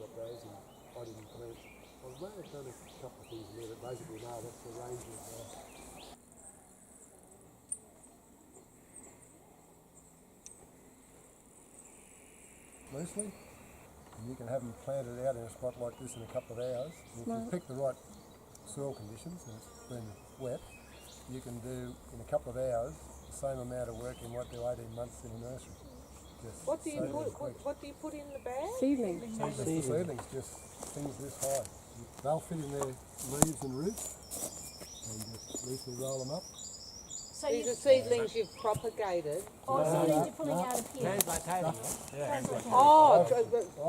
got those and I didn't plant. I may have done a couple of things in there, but basically no, that's the range of loosely. And you can have them planted out in a spot like this in a couple of hours. And if you pick the right soil conditions and it's been wet, you can do in a couple of hours the same amount of work you might do 18 months in a nursery. What do you put in the bag? Seedlings. Seedlings, just things this high. They'll fit in their leaves and roots and just loosely roll them up. So these are seedlings you've propagated. Seedlings you're pulling out of here.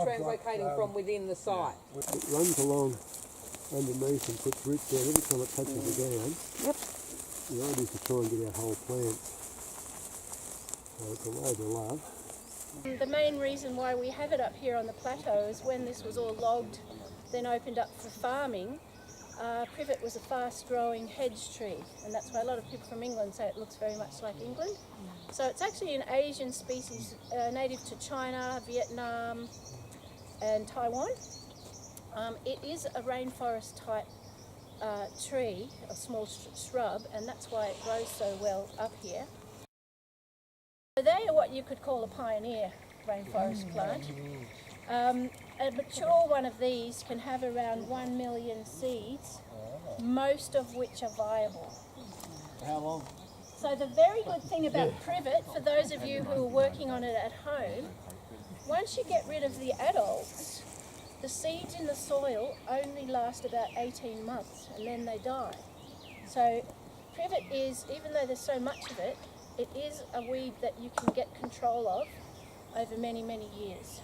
Translocating from within the site. It runs along underneath and puts roots down every time it touches the ground. Yep. The idea is to try and get our whole plant. So it's a labour of love. The main reason why we have it up here on the plateau is when this was all logged, then opened up for farming, privet was a fast-growing hedge tree, and that's why a lot of people from England say it looks very much like England. So it's actually an Asian species, native to China, Vietnam and Taiwan. It is a rainforest type tree, a small shrub, and that's why it grows so well up here. So they are what you could call a pioneer rainforest plant. A mature one of these can have around 1 million seeds, most of which are viable. How long? So the very good thing about privet, for those of you who are working on it at home, once you get rid of the adults, the seeds in the soil only last about 18 months and then they die. So privet is, even though there's so much of it, it is a weed that you can get control of over many, many years.